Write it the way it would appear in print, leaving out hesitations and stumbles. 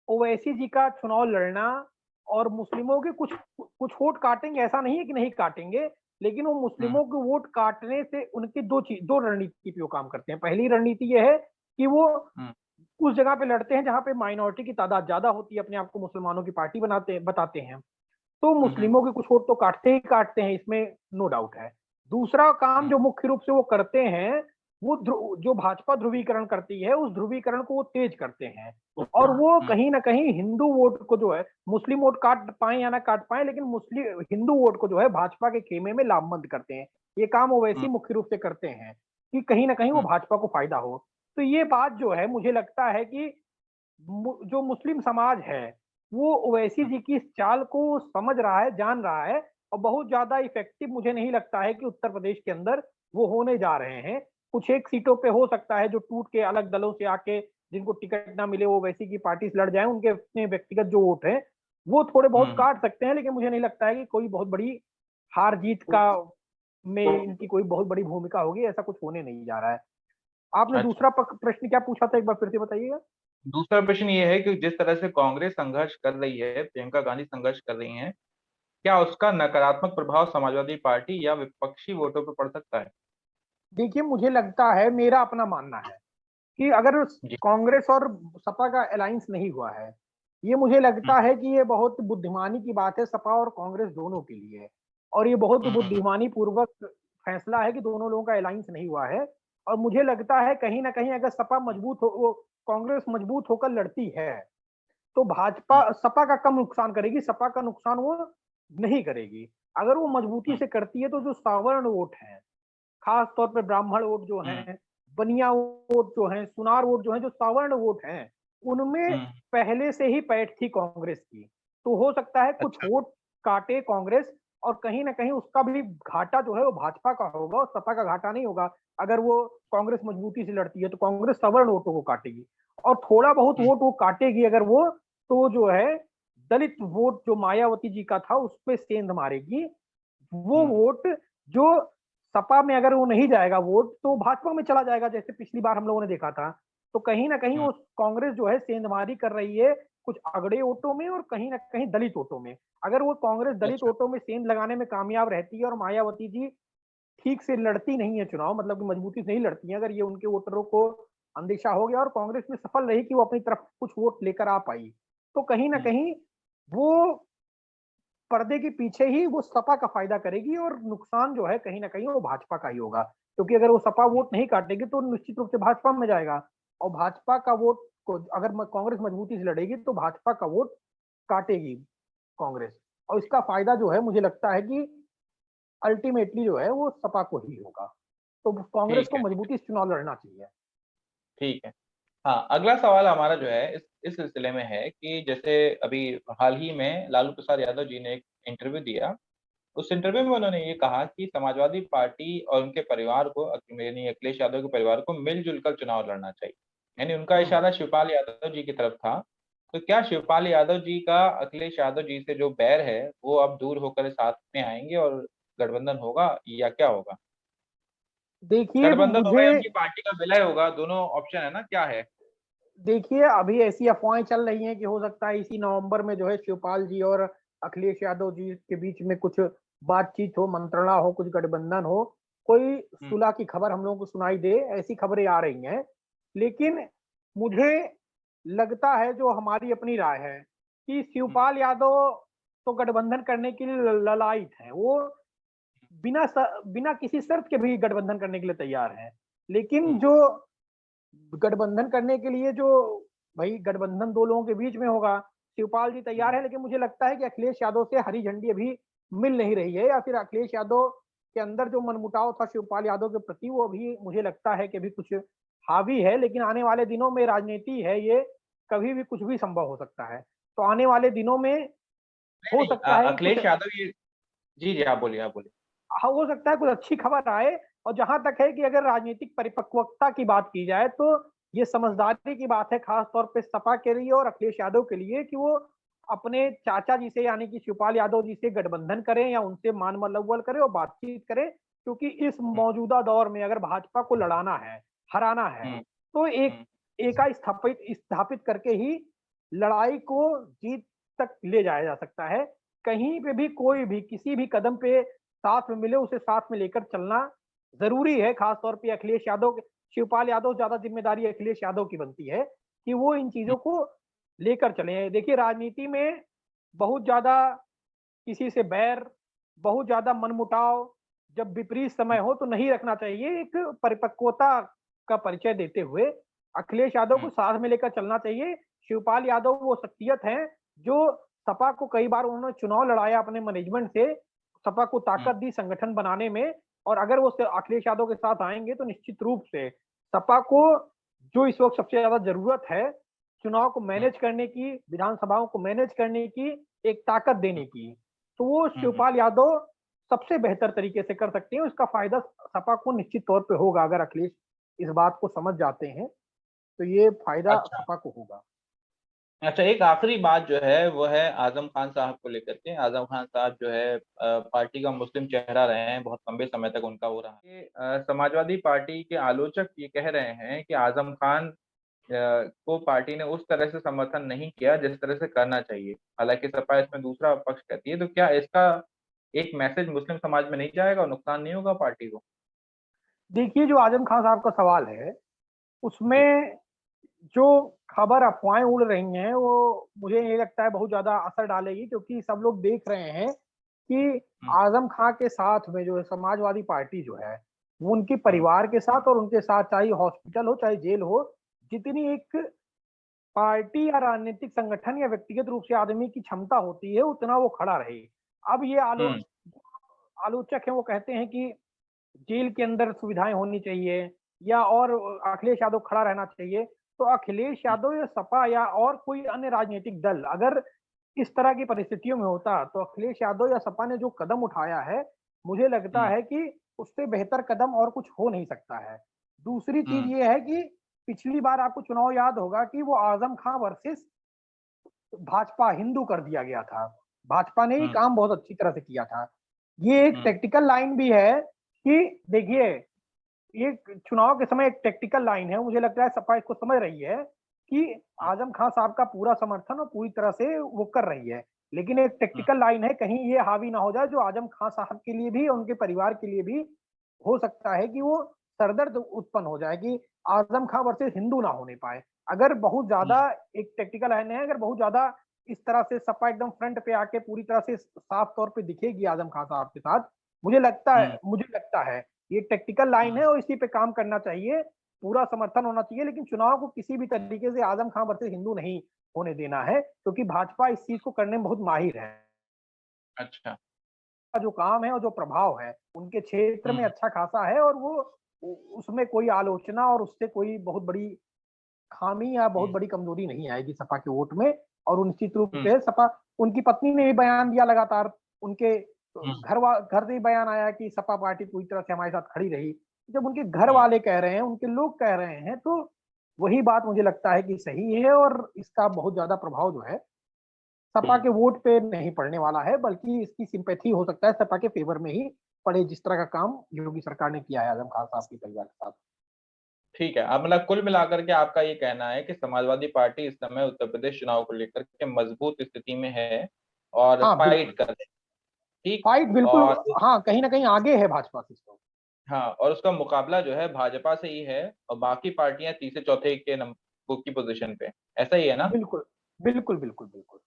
ओवैसी जी का चुनाव लड़ना और मुस्लिमों के कुछ कुछ वोट काटेंगे, ऐसा नहीं है कि नहीं काटेंगे, लेकिन वो हुँ, मुस्लिमों के वोट काटने से उनकी दो रणनीति पे वो काम करते हैं। पहली रणनीति ये है कि वो हुँ, उस जगह पे लड़ते हैं जहाँ पे माइनॉरिटी की तादाद ज्यादा होती है, अपने आप को मुसलमानों की पार्टी बताते हैं। तो हुँ, हुँ, मुस्लिमों के कुछ वोट तो काटते ही काटते हैं, इसमें नो डाउट है। दूसरा काम हुँ, जो मुख्य रूप से वो करते हैं, वो जो भाजपा ध्रुवीकरण करती है, उस ध्रुवीकरण को वो तेज करते हैं। और वो हुँ, कहीं न कहीं हिंदू वोट को जो है, मुस्लिम वोट काट पाएँ या ना काट पाएँ, लेकिन मुस्लिम हिंदू वोट को जो है भाजपा के खेमे में लामबंद करते हैं। ये काम हुँ, ओवैसी मुख्य रूप से करते हैं, कि कहीं न कहीं वो हुँ, भाजपा को फ़ायदा हो। तो ये बात जो है मुझे लगता है कि जो मुस्लिम समाज है, वो ओवैसी हुँ, जी की इस चाल को समझ रहा है, जान रहा है, और बहुत ज़्यादा इफ़ेक्टिव मुझे नहीं लगता है कि उत्तर प्रदेश के अंदर वो होने जा रहे हैं। कुछ एक सीटों पे हो सकता है जो टूट के अलग दलों से आके जिनको टिकट ना मिले वो ओवैसी की पार्टी से लड़ जाएँ, उनके अपने व्यक्तिगत जो वोट हैं, वो थोड़े बहुत हुँ, काट सकते हैं, लेकिन मुझे नहीं लगता है कि कोई बहुत बड़ी हार-जीत का में इनकी कोई बहुत बड़ी भूमिका होगी, ऐसा कुछ होने नहीं जा रहा है। आपने अच्छा। दूसरा प्रश्न क्या पूछा था, एक बार फिर से बताइएगा? दूसरा प्रश्न ये है कि जिस तरह से कांग्रेस संघर्ष कर रही है, प्रियंका गांधी संघर्ष कर रही हैं, क्या उसका नकारात्मक प्रभाव समाजवादी पार्टी या विपक्षी वोटों पर पड़ सकता है? देखिए, मुझे लगता है, मेरा अपना मानना है कि अगर जी। कांग्रेस और सपा का अलायंस नहीं हुआ है, ये मुझे हुँ, लगता है कि ये बहुत बुद्धिमानी की बात है सपा और कांग्रेस दोनों के लिए। और ये बहुत हुँ, बुद्धिमानी पूर्वक फैसला है कि दोनों लोगों का अलायंस नहीं हुआ है। और मुझे लगता है कहीं न कहीं अगर सपा मजबूत हो वो कांग्रेस मजबूत होकर लड़ती है, तो भाजपा हुँ, सपा का कम नुकसान करेगी, सपा का नुकसान वो नहीं करेगी। अगर वो मजबूती हुँ, से करती है तो जो सावर्ण वोट हैं, खास तौर पे ब्राह्मण वोट जो हुँ, हैं, बनिया वोट जो हैं, सुनार वोट जो हैं, जो सवर्ण वोट हैं, उनमें हुँ, पहले से ही पैठ थी कांग्रेस की। तो हो सकता है कुछ अच्छा। वोट काटे कांग्रेस, और कहीं न कहीं उसका भी घाटा जो है वो भाजपा का होगा और सपा का घाटा नहीं होगा। अगर वो कांग्रेस मजबूती से लड़ती है, तो कांग्रेस सवर्ण वोटों को काटेगी, और थोड़ा बहुत हुँ, वोट वो काटेगी अगर वो, तो जो है दलित वोट जो मायावती जी का था, उसपे सेंध मारेगी। वो हुँ, वोट जो सपा में अगर वो नहीं जाएगा वोट, तो भाजपा में चला जाएगा, जैसे पिछली बार हम लोगों ने देखा था। तो कहीं न कहीं हुँ, वो कांग्रेस जो है सेंधमारी कर रही है, कुछ अगड़े वोटों में और कहीं न कहीं दलित वोटों में। अगर वो कांग्रेस दलित अच्छा। वोटों में सेंध लगाने में कामयाब रहती है और मायावती जी ठीक से लड़ती नहीं है चुनाव, मतलब कि मजबूती से नहीं लड़ती हैं, अगर ये उनके वोटरों को अंदेशा हो गया और कांग्रेस में सफल रही कि वो अपनी तरफ कुछ वोट लेकर आ पाई, तो कहीं न हुँ, कहीं वो पर्दे के पीछे ही वो सपा का फ़ायदा करेगी और नुकसान जो है कहीं न कहीं वो भाजपा का ही होगा। क्योंकि अगर वो सपा हुँ, वोट नहीं काटेगी तो निश्चित रूप से भाजपा में जाएगा, और भाजपा का वोट को अगर म कांग्रेस मजबूती से लड़ेगी तो भाजपा का वोट काटेगी कांग्रेस, और इसका फ़ायदा जो है मुझे लगता है कि अल्टीमेटली जो है वो सपा को ही होगा। तो कांग्रेस ठीक को है, मजबूती से चुनाव लड़ना चाहिए। ठीक है। हाँ, अगला सवाल हमारा जो है इस सिलसिले में है कि जैसे अभी हाल ही में लालू प्रसाद यादव जी ने एक इंटरव्यू दिया। उस इंटरव्यू में उन्होंने ये कहा कि समाजवादी पार्टी और उनके परिवार को यानी अखिलेश यादव के परिवार को मिल-जुल कर चुनाव लड़ना चाहिए। यानी उनका हुँ। इशारा शिवपाल यादव जी की तरफ था। तो क्या शिवपाल यादव जी का अखिलेश यादव जी से जो बैर है, वो अब दूर होकर साथ में आएँगे और गठबंधन होगा या क्या होगा? देखिए गठबंधन होगा मुझे या उनकी पार्टी का विलय होगा, दोनों ऑप्शन है ना, क्या है? देखिए, अभी ऐसी अफ़वाहें चल रही हैं कि हो सकता है इसी नवंबर में जो है शिवपाल जी और अखिलेश यादव जी के बीच में कुछ बातचीत हो, मंत्रणा हो, कुछ गठबंधन हो, कोई हुँ, सुलह की खबर हम लोगों को सुनाई दे, ऐसी खबरें आ रही हैं। लेकिन मुझे लगता है, जो हमारी अपनी राय है, कि हुँ, शिवपाल यादव तो गठबंधन करने के लिए ललायत हैं। वो बिना किसी शर्त के भी गठबंधन करने के लिए तैयार हैं। हुँ, लेकिन जो गठबंधन करने के लिए जो भई गठबंधन 2 लोगों के बीच में होगा, शिवपाल जी तैयार हुँ, हैं, लेकिन मुझे लगता है कि अखिलेश यादव से हरी झंडी अभी मिल नहीं रही है, या फिर अखिलेश यादव के अंदर जो मनमुटाव था शिवपाल यादव के प्रति, वो अभी मुझे लगता है कि अभी कुछ हावी है, लेकिन आने वाले दिनों में राजनीति है ये, कभी भी कुछ भी संभव हो सकता है। तो आने वाले दिनों में नहीं, हो नहीं सकता है कि कुछ अखिलेश यादव ये जी, जी, आप बोलिए, आप बोलिए। हाँ, हो सकता है कुछ अच्छी खबर आए। और जहाँ तक है कि अगर राजनीतिक परिपक्वता की बात की जाए, तो ये समझदारी की बात है, खास तौर पे सपा के लिए और अखिलेश यादव के लिए, कि वो अपने चाचा जी से, यानी कि शिवपाल यादव जी से गठबंधन करें या उनसे मान-मलौवल करें और बातचीत करें। क्योंकि इस हुँ, मौजूदा दौर में अगर भाजपा को लड़ाना है, हराना है, हुँ, तो एक हुँ, एका स्थापित स्थापित करके ही लड़ाई को जीत तक ले जाया जा सकता है। कहीं पे भी कोई भी किसी भी कदम पे साथ में मिले उसे साथ में लेकर चलना ज़रूरी है, ख़ास तौर पे अखिलेश यादव शिवपाल यादव ज़्यादा ज़िम्मेदारी अखिलेश यादव की बनती है कि वो इन चीज़ों को लेकर चलें। देखिए राजनीति में बहुत ज़्यादा किसी से बैर, बहुत ज़्यादा मनमुटाव जब विपरीत समय हो तो नहीं रखना चाहिए। एक परिपक्वता का परिचय देते हुए अखिलेश यादव को साथ में लेकर चलना चाहिए। शिवपाल यादव वो शख्सियत हैं जो सपा को कई बार उन्होंने चुनाव लड़ाया अपने मैनेजमेंट से, सपा को ताकत दी संगठन बनाने में और अगर वो अखिलेश यादव के साथ आएँगे तो निश्चित रूप से सपा को जो इस वक़्त सबसे ज़्यादा ज़रूरत है, चुनाव को मैनेज करने की, विधानसभाओं को मैनेज करने की, एक ताकत देने की, तो वो शिवपाल यादव सबसे बेहतर तरीके से कर सकते हैं। इसका फ़ायदा सपा को निश्चित तौर पे होगा अगर अखिलेश इस बात को समझ जाते हैं, तो ये फ़ायदा अच्छा। सपा को होगा। अच्छा, एक आखिरी बात जो है वो है आज़म खान साहब को लेकर के। आज़म खान साहब जो है पार्टी का मुस्लिम चेहरा रहे हैं, बहुत लंबे समय तक उनका वो रहा। ये समाजवादी पार्टी के आलोचक ये कह रहे हैं कि आज़म खान को पार्टी ने उस तरह से समर्थन नहीं किया जिस तरह से करना चाहिए। हालाँकि सपा इसमें दूसरा पक्ष कहती है, तो क्या इसका एक मैसेज मुस्लिम समाज में नहीं जाएगा और नुकसान नहीं होगा पार्टी को? देखिए जो आज़म खान साहब का सवाल है, जी। उसमें जो खबर अफ़वाहें उड़ रही हैं, वो मुझे नहीं लगता है बहुत ज़्यादा असर डालेगी क्योंकि सब लोग देख रहे हैं कि हुँ, आज़म खां के साथ में जो है समाजवादी पार्टी जो है, वो उनके हुँ, परिवार के साथ और उनके साथ चाहे हॉस्पिटल हो, चाहे जेल हो, जितनी एक पार्टी या राजनीतिक संगठन या व्यक्तिगत रूप से आदमी की क्षमता होती है, उतना वो खड़ा रहे। अब ये हुँ, आलोचक हैं, वो कहते हैं कि जेल के अंदर सुविधाएँ होनी चाहिए या और अखिलेश यादव खड़ा रहना चाहिए। तो अखिलेश हुँ, यादव या सपा या और कोई अन्य राजनीतिक दल अगर इस तरह की परिस्थितियों में होता, तो अखिलेश यादव या सपा ने जो कदम उठाया है, मुझे लगता हुँ, है कि उससे बेहतर कदम और कुछ हो नहीं सकता है। दूसरी चीज़ हुँ, ये है कि पिछली बार आपको चुनाव याद होगा कि वो आज़म खां वर्सेस भाजपा हिंदू कर दिया गया था। भाजपा ने ये हुँ, काम बहुत अच्छी तरह से किया था। ये एक हुँ, टैक्टिकल लाइन भी है कि देखिए ये चुनाव के समय एक टैक्टिकल लाइन है, मुझे लगता है सपा इसको समझ रही है कि हुँ, आज़म खान साहब का पूरा समर्थन और पूरी तरह से वो कर रही है। लेकिन एक हुँ, टैक्टिकल लाइन है, कहीं ये हावी ना हो जाए जो आज़म खान साहब के लिए भी और उनके परिवार के लिए भी हो सकता है कि वो सरदर्द उत्पन्न हो जाए कि आज़म खान वर्सेस हिंदू ना होने पाए। अगर बहुत ज़्यादा हुँ, एक टैक्टिकल लाइन है, अगर बहुत ज़्यादा इस तरह से सपा एकदम फ्रंट पे आके पूरी तरह से साफ तौर पे दिखेगी आज़म खान साहब के साथ, हुँ, मुझे लगता है ये टैक्टिकल लाइन हुँ, है और इसी पे काम करना चाहिए, पूरा समर्थन होना चाहिए लेकिन चुनाव को किसी भी तरीके से आज़म खान वर्सेस हिंदू नहीं होने देना है, क्योंकि भाजपा इस चीज़ को करने में बहुत माहिर है। अच्छा। का जो काम है और जो प्रभाव है, उनके क्षेत्र हुँ, में अच्छा खासा है और वो उ उसमें कोई आलोचना और उससे कोई बहुत बड़ी खामी या बहुत हुँ, बड़ी कमजोरी नहीं आएगी सपा के वोट में और निश्चित रूप हुँ, से सपा उनकी पत्नी ने भी बयान दिया लगातार, उनके हुँ, घर से ही बयान आया कि सपा पार्टी पूरी तरह से हमारे साथ खड़ी रही। जब उनके घर हुँ, वाले कह रहे हैं, उनके लोग कह रहे हैं, तो वही बात मुझे लगता है कि सही है और इसका बहुत ज़्यादा प्रभाव जो है सपा हुँ। के वोट पे नहीं पड़ने वाला है, बल्कि इसकी सिम्पैथी हो सकता है सपा के फेवर में ही पड़े, जिस तरह का काम योगी सरकार ने किया है आज़म खान साहब के परिवार के साथ। ठीक है, अब मतलब कुल मिलाकर के आपका ये कहना है कि समाजवादी पार्टी इस समय उत्तर प्रदेश चुनाव को लेकर के मजबूत स्थिति में है और हाँ, फाइट बिल्कुल। कर रही है, ठीक? फाइट बिल्कुल और हाँ, कहीं न कहीं आगे है भाजपा से इस वक़्त। हाँ, और उसका मुकाबला जो है भाजपा से ही है और बाकी पार्टियाँ तीसरे चौथे के नंबर की पोज़ीशन पे, ऐसा ही है ना? बिल्कुल, बिल्कुल, बिल्कुल, बिल्कुल।